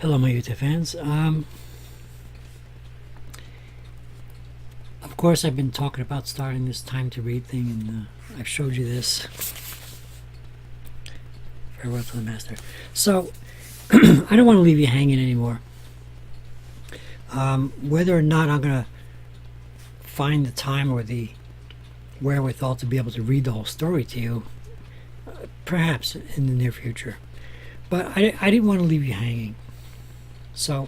Hello, my YouTube fans. Of course, I've been talking about starting this time to read thing, and I've showed you this. Farewell to the Master. So, I don't want to leave you hanging anymore. Whether or not I'm going to find the time or the wherewithal to be able to read the whole story to you, perhaps in the near future. But I didn't want to leave you hanging. So,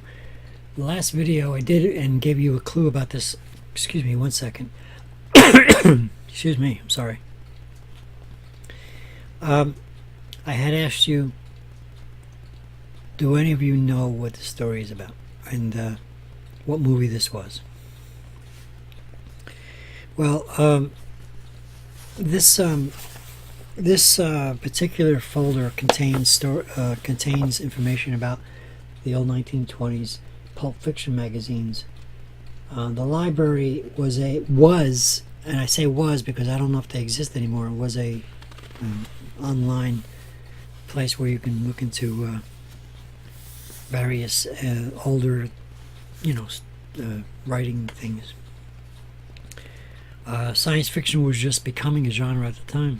the last video I did and gave you a clue about this. Excuse me, one second. Excuse me, I'm sorry. I had asked you, do any of you know what the story is about and what movie this was? Well, this particular folder contains information about the old 1920s pulp fiction magazines. The library was, and I say was because I don't know if they exist anymore, was a online place where you can look into various older, writing things. Science fiction was just becoming a genre at the time.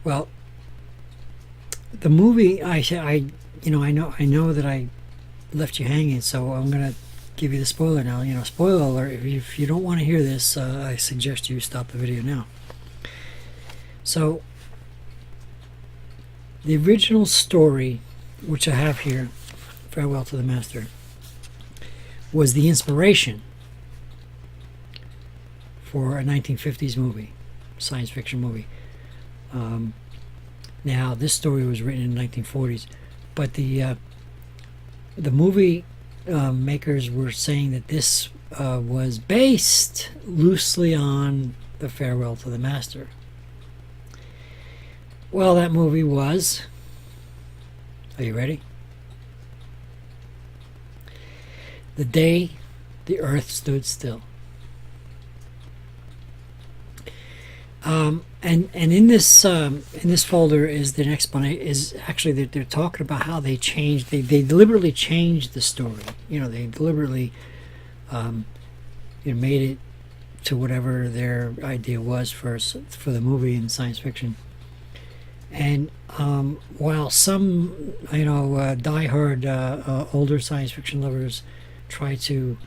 Well, the movie, I know that I left you hanging, so I'm gonna give you the spoiler now. Spoiler alert. If you don't want to hear this, I suggest you stop the video now. So, the original story, which I have here, Farewell to the Master, was the inspiration for a 1950s movie, science fiction movie. Now, this story was written in the 1940s, but the movie makers were saying that this was based loosely on the Farewell to the Master. Well, that movie was, are you ready? The Day the Earth Stood Still. And in this folder is the explanation. Is actually that they're talking about how they changed. They deliberately changed the story. They deliberately made it to whatever their idea was for the movie in science fiction. And while some diehard older science fiction lovers try to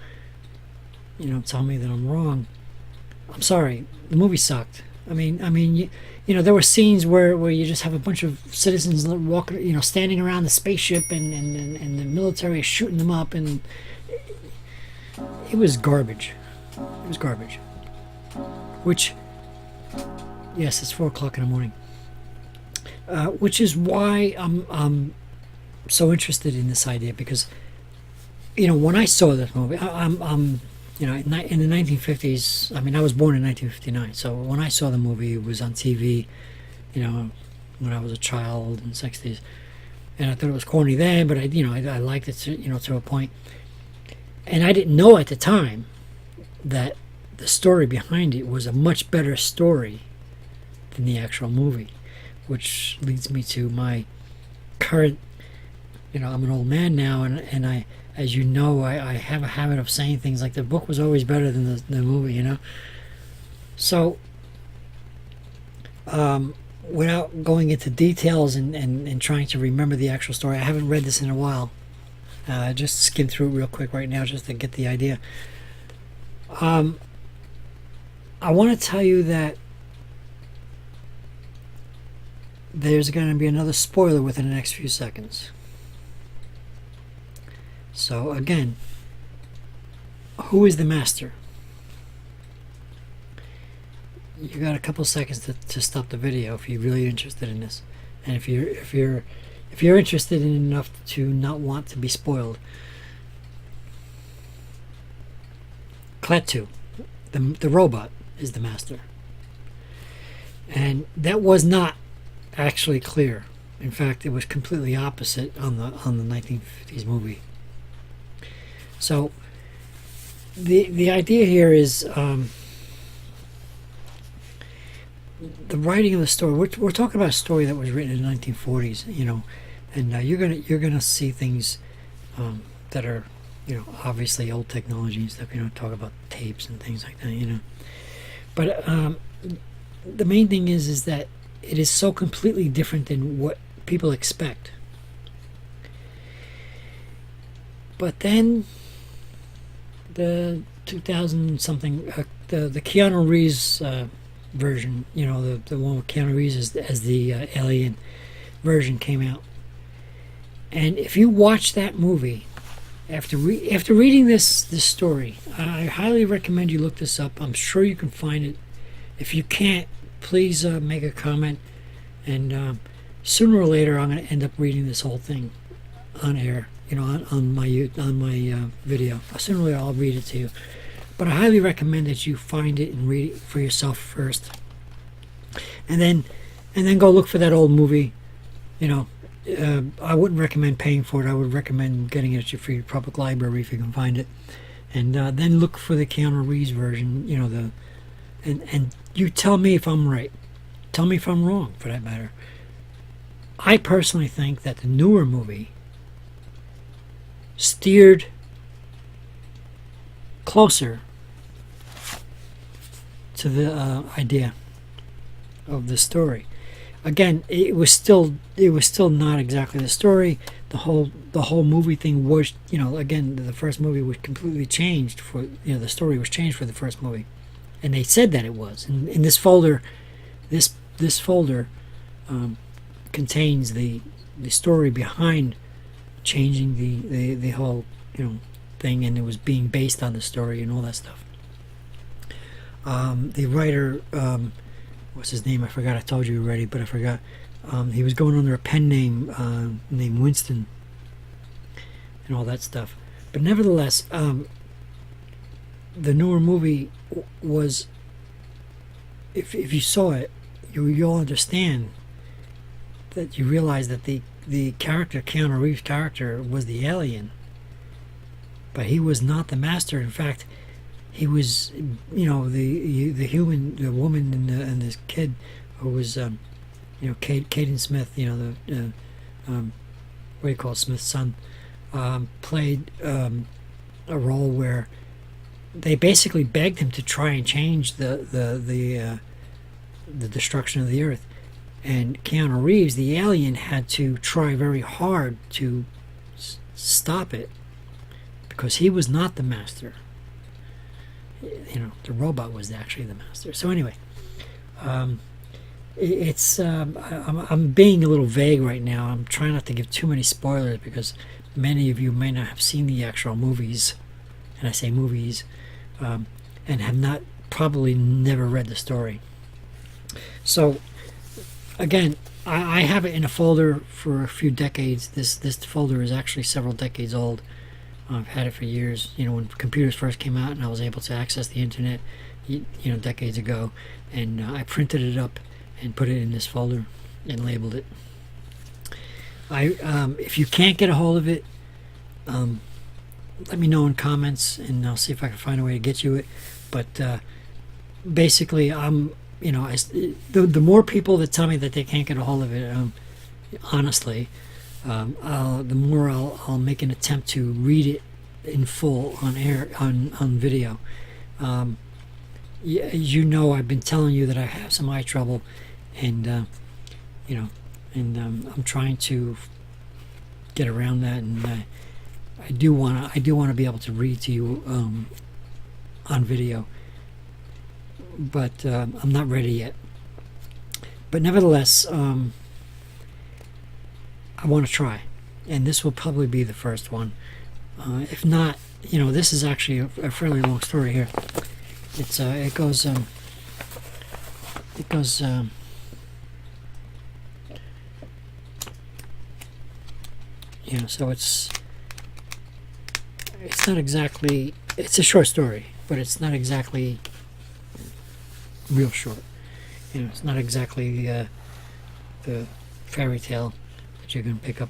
tell me that I'm wrong, I'm sorry. The movie sucked. I mean, there were scenes where you just have a bunch of citizens walking, standing around the spaceship, and the military is shooting them up, and it was garbage. It was garbage. Which, yes, it's 4 o'clock in the morning. Which is why I'm so interested in this idea, because when I saw this movie, in the 1950s, I was born in 1959, so when I saw the movie, it was on TV, when I was a child in the 60s, and I thought it was corny then, but I liked it, to a point, and I didn't know at the time that the story behind it was a much better story than the actual movie, which leads me to my current, I'm an old man now, and I, as you know, I have a habit of saying things like the book was always better than the movie, So, without going into details and trying to remember the actual story, I haven't read this in a while. I just skimmed through it real quick right now just to get the idea. I want to tell you that there's going to be another spoiler within the next few seconds. So again, who is the Master? You got a couple seconds to stop the video if you're really interested in this, and if you're interested in enough to not want to be spoiled. Klaatu, the robot, is the Master, and that was not actually clear. In fact, it was completely opposite on the 1950s movie. So the idea here is the writing of the story. We're talking about a story that was written in the 1940s, and you're gonna see things that are, obviously old technology and stuff. Talk about tapes and things like that. But the main thing is that it is so completely different than what people expect. But then the 2000 something, the Keanu Reeves version, the one with Keanu Reeves as the alien version came out. And if you watch that movie, after reading this story, I highly recommend you look this up. I'm sure you can find it. If you can't, please make a comment. And sooner or later, I'm going to end up reading this whole thing on air, on my video. Sooner or later, I'll read it to you. But I highly recommend that you find it and read it for yourself first, and then go look for that old movie. I wouldn't recommend paying for it. I would recommend getting it at your public library if you can find it, and then look for the Keanu Reeves version. And you tell me if I'm right. Tell me if I'm wrong, for that matter. I personally think that the newer movie steered closer to the idea of the story. Again, it was still not exactly the story. The whole movie thing was, again, the first movie was completely changed for, the story was changed for the first movie, and they said that it was. And in this folder, this folder contains the story behind changing the whole thing, and it was being based on the story and all that stuff. The writer, what's his name? I forgot. I told you already, but I forgot. He was going under a pen name named Winston and all that stuff. But nevertheless, the newer movie was, if you saw it, you'll understand that you realize that the character, Keanu Reeves' character, was the alien, but he was not the master. In fact, he was, the human, the woman, and this kid who was, Caden Smith, what do you call it, Smith's son, played a role where they basically begged him to try and change the destruction of the earth. And Keanu Reeves, the alien, had to try very hard to stop it because he was not the master. The robot was actually the master. So anyway, it's I'm being a little vague right now. I'm trying not to give too many spoilers because many of you may not have seen the actual movies, and I say movies, and have not probably never read the story. So again, I have it in a folder for a few decades. This folder is actually several decades old. I've had it for years. When computers first came out and I was able to access the internet, decades ago, and I printed it up and put it in this folder and labeled it. If you can't get a hold of it, let me know in comments, and I'll see if I can find a way to get you it. But basically, the more people that tell me that they can't get a hold of it, honestly, the more I'll make an attempt to read it in full on air, on video. I've been telling you that I have some eye trouble, and I'm trying to get around that, and I do want to be able to read to you on video, but I'm not ready yet. But nevertheless, I want to try, and this will probably be the first one. If not, this is actually a fairly long story here. It goes so it's not exactly, it's a short story, but it's not exactly real short. It's not exactly the fairy tale that you're going to pick up,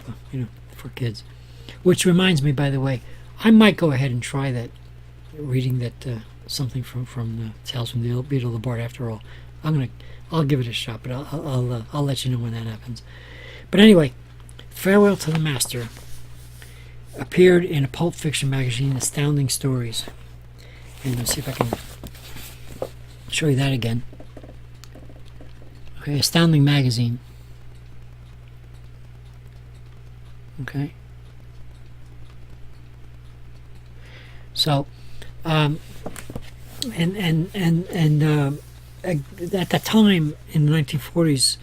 for kids. Which reminds me, by the way, I might go ahead and try that, reading that something from Tales from the Beetle the Bard. After all, I'll give it a shot, but I'll let you know when that happens. But anyway, farewell to the master. appeared in a pulp fiction magazine, Astounding Stories. And let's see if I can show you that again. Okay, Astounding Magazine. Okay. So, at the time in the 1940s,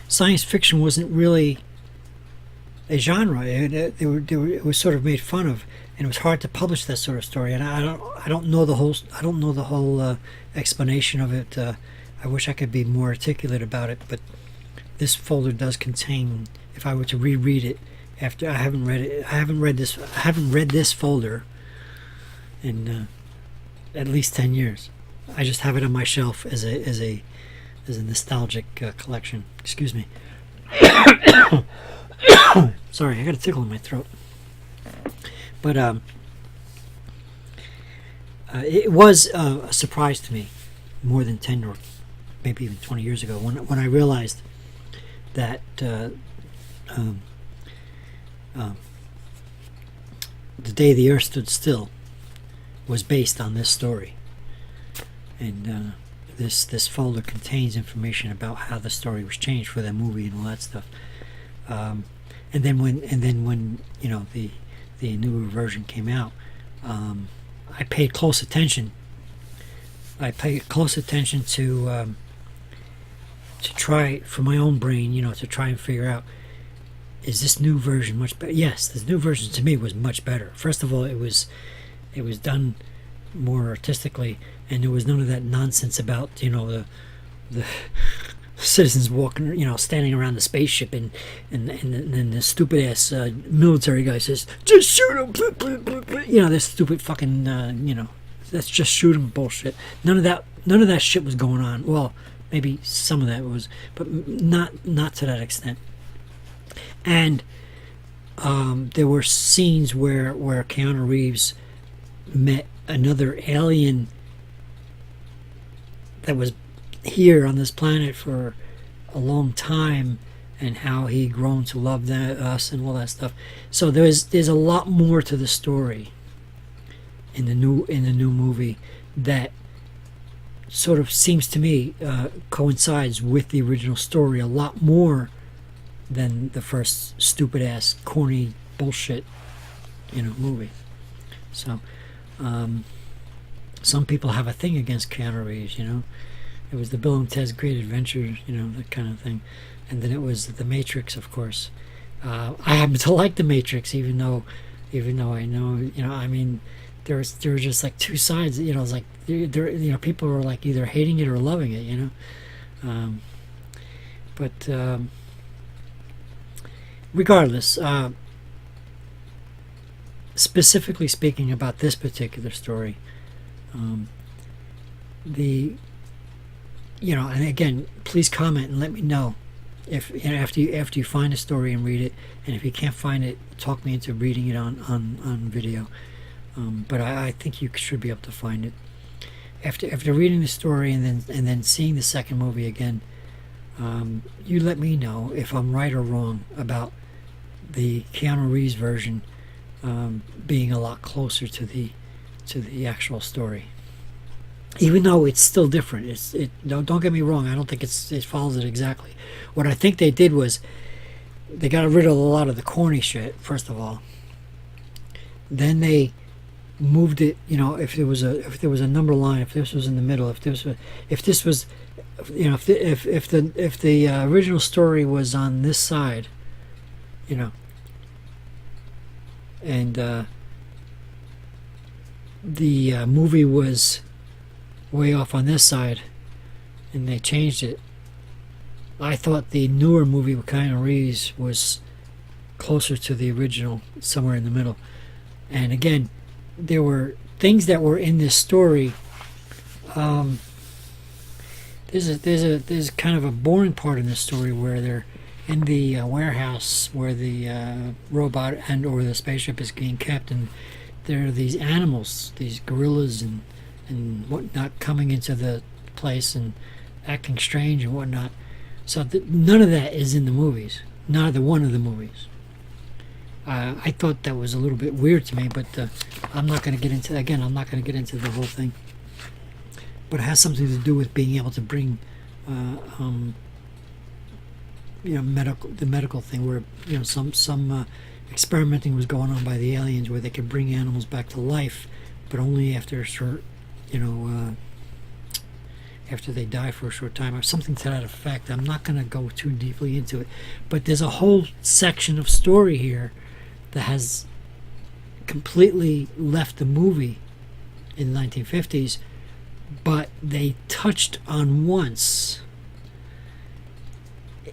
science fiction wasn't really a genre. It was sort of made fun of, and it was hard to publish that sort of story. And I don't know the whole explanation of it. I wish I could be more articulate about it, but this folder does contain. If I were to reread it after I haven't read this folder in at least 10 years. I just have it on my shelf as a nostalgic collection. Excuse me. Sorry, I got a tickle in my throat. But it was a surprise to me, more than 10 or maybe even 20 years ago, when I realized that The Day the Earth Stood Still was based on this story. And this folder contains information about how the story was changed for that movie and all that stuff. And then when you know the newer version came out, I paid close attention. I paid close attention to try, for my own brain, to try and figure out, is this new version much better? Yes, this new version to me was much better. First of all, it was done more artistically, and there was none of that nonsense about the citizens walking, standing around the spaceship, and the stupid ass military guy says, "Just shoot him!" This stupid fucking that's just shoot him bullshit. None of that shit was going on. Well, maybe some of that was, but not to that extent. And there were scenes where Keanu Reeves met another alien that was here on this planet for a long time, and how he grown to love us and all that stuff. So there's a lot more to the story in the new movie that sort of seems to me coincides with the original story a lot more than the first stupid ass corny bullshit movie. So some people have a thing against Keanu Reeves. It was the Bill and Ted's Great Adventure, that kind of thing, and then it was The Matrix, of course. I happen to like The Matrix, even though I know, I mean, there were just like two sides. It's like people were like either hating it or loving it. But regardless, specifically speaking about this particular story, and again, please comment and let me know if after you find a story and read it, and if you can't find it, talk me into reading it on video. But I think you should be able to find it after reading the story and then seeing the second movie again. You let me know if I'm right or wrong about the Keanu Reeves version being a lot closer to the actual story, even though it's still different. Don't get me wrong, I don't think it follows it exactly. What I think they did was they got rid of a lot of the corny shit, first of all. Then they moved it, if there was a number line, if this was in the middle, if the original story was on this side, and the movie was way off on this side, and they changed it. I thought the newer movie with Keanu Reeves was closer to the original, somewhere in the middle. And again, there were things that were in this story. There's kind of a boring part in this story where they're in the warehouse where the robot and or the spaceship is being kept, and there are these animals, these gorillas and whatnot, coming into the place and acting strange and whatnot. So none of that is in the movies. Neither one of the movies. I thought that was a little bit weird to me, but I'm not going to get into, again, I'm not going to get into the whole thing. But it has something to do with being able to bring, the medical thing where, some experimenting was going on by the aliens where they could bring animals back to life, but only after a short, after they die for a short time or something to that effect. I'm not going to go too deeply into it, but there's a whole section of story here that has completely left the movie in the 1950s, but they touched on once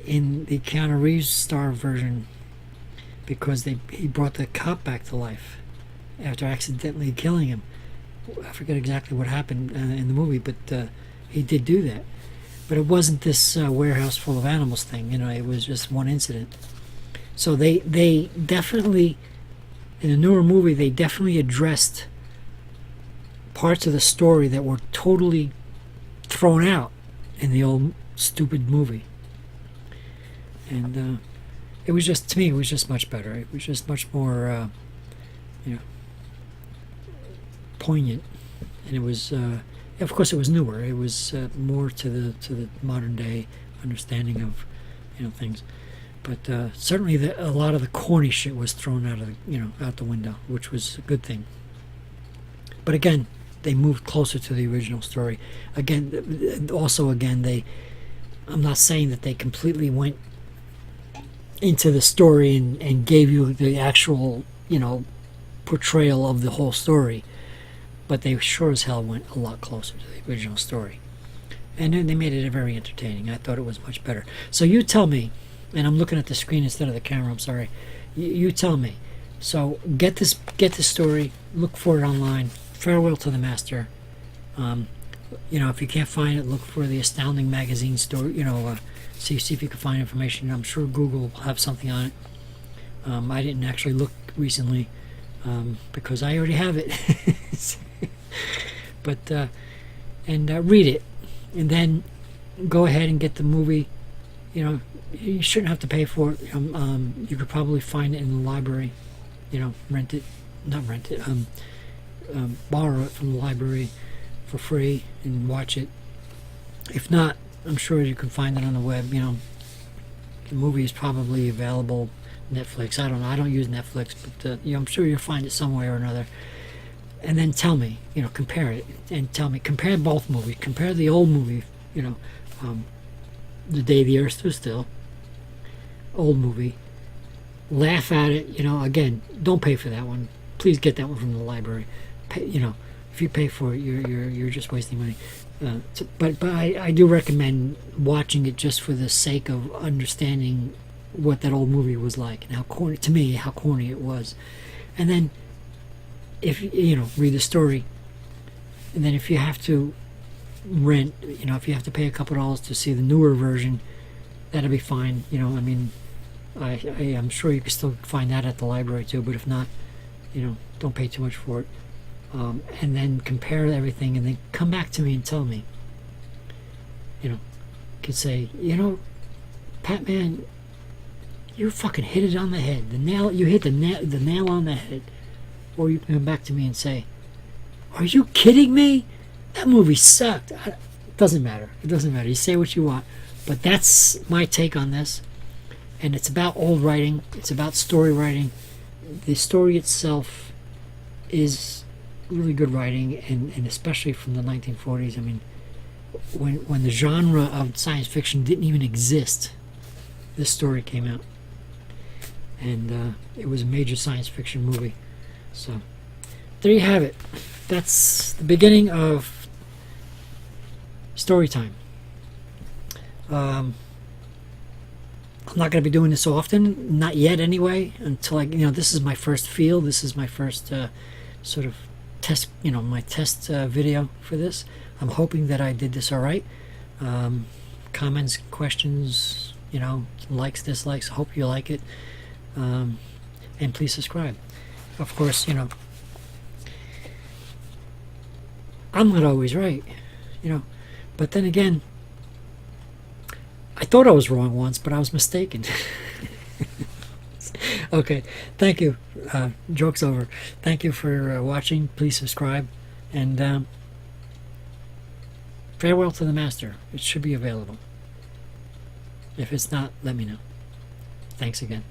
in the Keanu Reeves star version, because he brought the cop back to life after accidentally killing him. I forget exactly what happened in the movie, but he did do that. But it wasn't this warehouse full of animals thing. It was just one incident. So they definitely, in the newer movie, they definitely addressed parts of the story that were totally thrown out in the old stupid movie. And it was just, to me, it was just much better. It was just much more, poignant. And it was, of course, it was newer. It was more to the modern day understanding of, things. But certainly, a lot of the corny shit was thrown out the window, which was a good thing. But again, they moved closer to the original story. Again, I'm not saying that they completely went into the story and gave you the actual, portrayal of the whole story, but they sure as hell went a lot closer to the original story. And then they made it very entertaining. I thought it was much better. So you tell me, and I'm looking at the screen instead of the camera, I'm sorry. You tell me. So get this story, look for it online. Farewell to the Master. If you can't find it, look for the Astounding Magazine story. See if you can find information. I'm sure Google will have something on it. I didn't actually look recently because I already have it. But read it, and then go ahead and get the movie. You shouldn't have to pay for it. You could probably find it in the library. Rent it, not rent it. Borrow it from the library for free and watch it. If not, I'm sure you can find it on the web. The movie is probably available. Netflix. I don't know. I don't use Netflix, but I'm sure you'll find it somewhere or another. And then tell me, compare it, and tell me, compare both movies. Compare the old movie, The Day the Earth Stood Still, old movie. Laugh at it. Again, don't pay for that one. Please get that one from the library. If you pay for it, you're just wasting money. But I do recommend watching it just for the sake of understanding what that old movie was like and how corny it was. And then if read the story, and then if you have to rent, if you have to pay a couple dollars to see the newer version, that'll be fine. I'm sure you can still find that at the library too, but if not, don't pay too much for it. And then compare everything, and then come back to me and tell me. You could say, Pat Man, you fucking hit it on the head. You hit the nail on the head. Or you can come back to me and say, are you kidding me? That movie sucked. It doesn't matter. It doesn't matter. You say what you want. But that's my take on this. And it's about old writing. It's about story writing. The story itself is really good writing, and especially from the 1940s. I mean, when the genre of science fiction didn't even exist, this story came out. And it was a major science fiction movie. So, there you have it. That's the beginning of story time. I'm not going to be doing this so often, not yet anyway, until this is my first feel. This is my first sort of test, my test video for this. I'm hoping that I did this all right. Comments, questions, likes, dislikes. Hope you like it. And please subscribe. Of course, I'm not always right, but then again, I thought I was wrong once, but I was mistaken. Okay, thank you. Joke's over. Thank you for watching. Please subscribe, and farewell to the master. It should be available. If it's not, let me know. Thanks again.